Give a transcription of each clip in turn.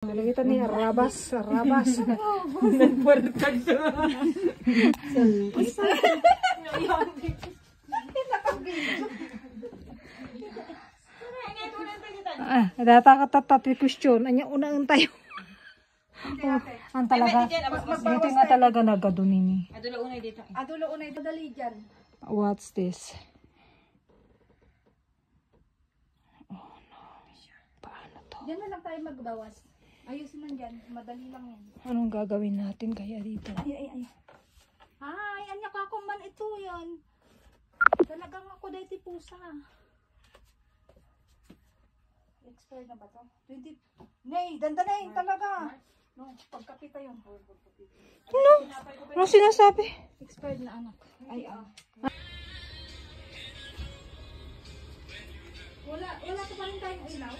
Kita nih rabas. Data question. Anya unang tayo. Ang talaga. Dito nga talaga nagadun ini. Adulo unay dito. Adulo unay dali dyan. What's this? Oh no. Paano to? Diyan na lang tayo magbawas. Ayusin lang dyan. Madali lang yan. Anong gagawin natin kaya dito? Ay. Ay, anya ka ako man ito yan. Talagang ako dahil pusa. Expired na ba to? 20. Nay, dandanay talaga. No, pagkapita yun. No? Ano sinasabi? Expired na anak. Ay. Wala ka pa rin tayong ilaw.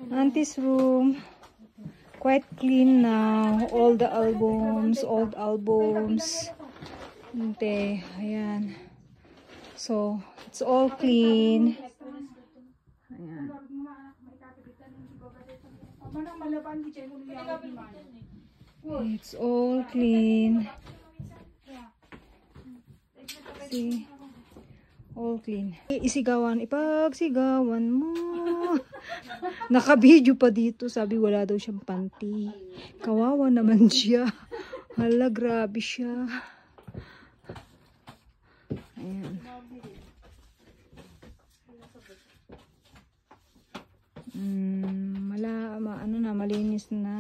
Auntie's room. Quite clean now. All the albums, old albums. Ante, ayan. So, it's all clean. Ayan. It's all clean. See? All clean. Ipagsigawan mo. Naka-video pa dito. Sabi wala daw siyang panty. Kawawa naman siya. Hala, grabe siya. Ayan. Malinis na.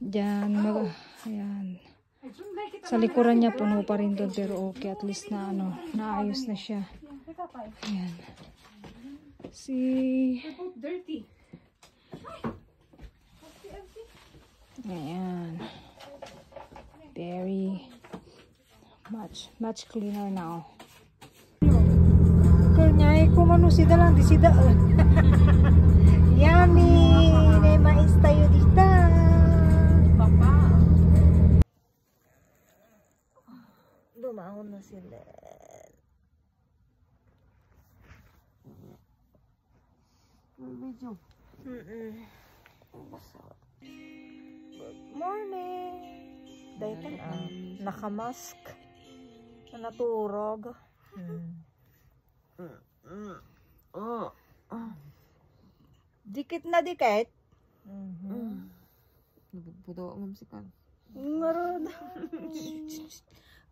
Diyan, ayan. Sa likuran niya puno pa rin doon, pero okay, at least na naayos na siya. Ayan. See? Ayan. Very much cleaner now. Kanyay kumano sida lang di sida. Yummy! May mais tayo dito. Papa. Lumahon na sila. Video. Good morning. Dayton nakamask. Naturog. Dikit na dikit. Nagpudawa mo si Kan. Ngarod.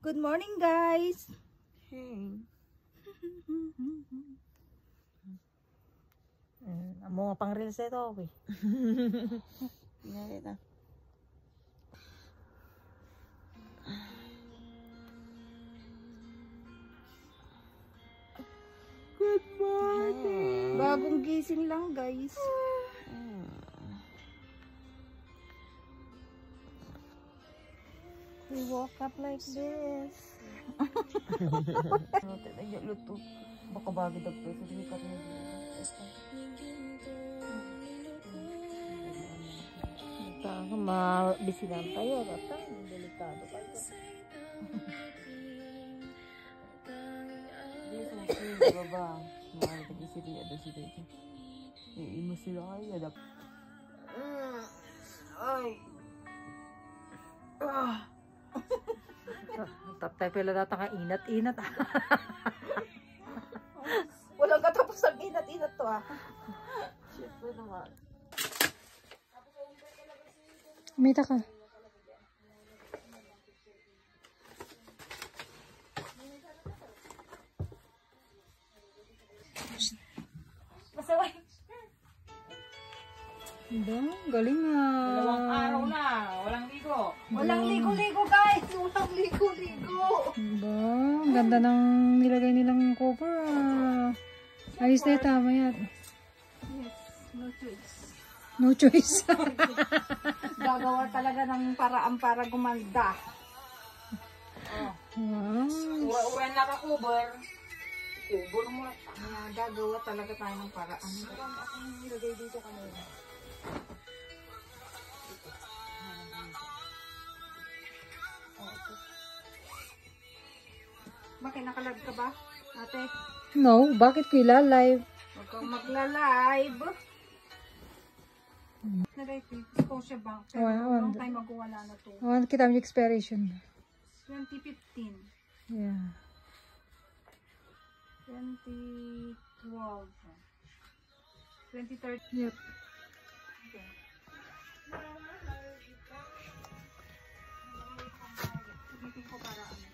Good morning, guys. Hey. Amo nga pang reels ito, okay. Tingnan kita. Good morning. Bagong gising lang, guys. We woke up like this. Luto. Baka bago dagpo sa sikat mo. Ma-busy lang tayo. Delikado kayo. Baba. Mahal ka di sila. Ada sila. Iimo sila kayo. Ay. Tatay pala data ka inat-inat. Walang katapos ang inat-inat to Shit po naman. Umita ka. Masaway. Galing nga. Dalawang araw na. Walang ligo. Walang ligo-ligo, guys. Walang ligo-ligo. Ganda ng nilagay nilang cover. Ayos na ito, mayat. Yes, no choice. No choice. Gagawa talaga ng paraan para gumanda. Wow. Ura-ura na ka-cover. Cover mo. Gagawa talaga tayo ng paraan. Ang nilagay dito kanina. Bakit nakalive ka ba, ate? No, bakit ko ilalive? Huwag kang magla-live. Narete, Scotia Bank. Pero long time ago wala na to. Kita mo yung expiration. 2015. Yeah. 2012. 2013. Yep. Okay. Tugitin ko para ano.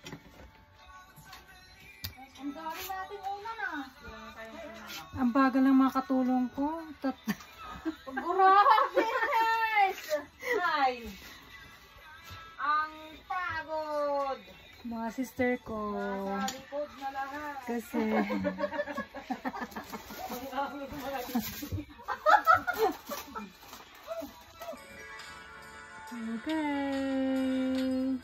Ang dami natin una na. Ang bagal ng mga katulong ko. Grabe, guys! Hi! Ang pagod! Mga sister ko. Sa likod na lahat. Kasi... Okay.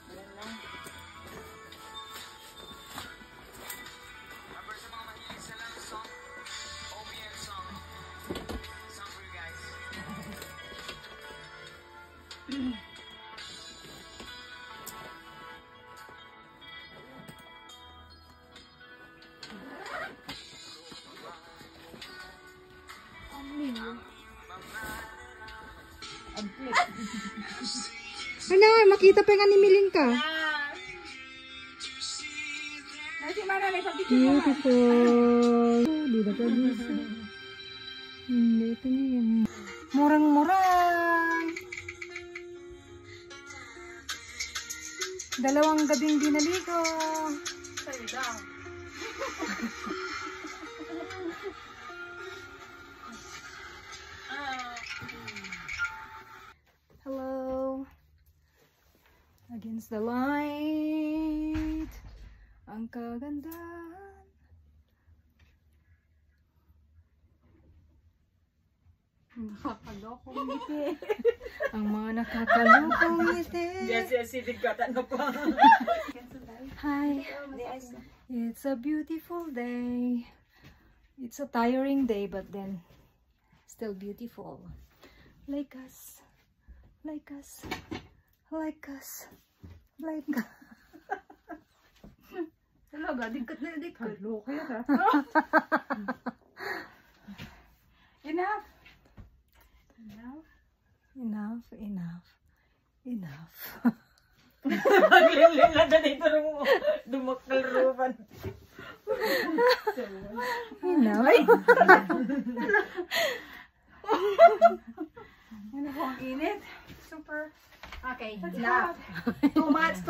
Ano, makita pa nga ni Milinka. Beautiful. Di ba ka gusto? Hindi, ito niya yan. Murang-murang. Dalawang gabing dinaligo. Hello. Against the light. Ang kagandahan. Nakakalokong ngiti. Ang mga nakakalukong ngiti. Yes, siligatan na pa. Hi. It's a beautiful day. It's a tiring day, but then still beautiful. Like us. Like us. Like us. Like us. Talaga, dikkat na dikkat. Loko yan ha. Enough. Enough, enough, enough. Maglilin na dito nung dumakal rupan. Enough. Ano po ang init? Super. Okay, enough. Too much.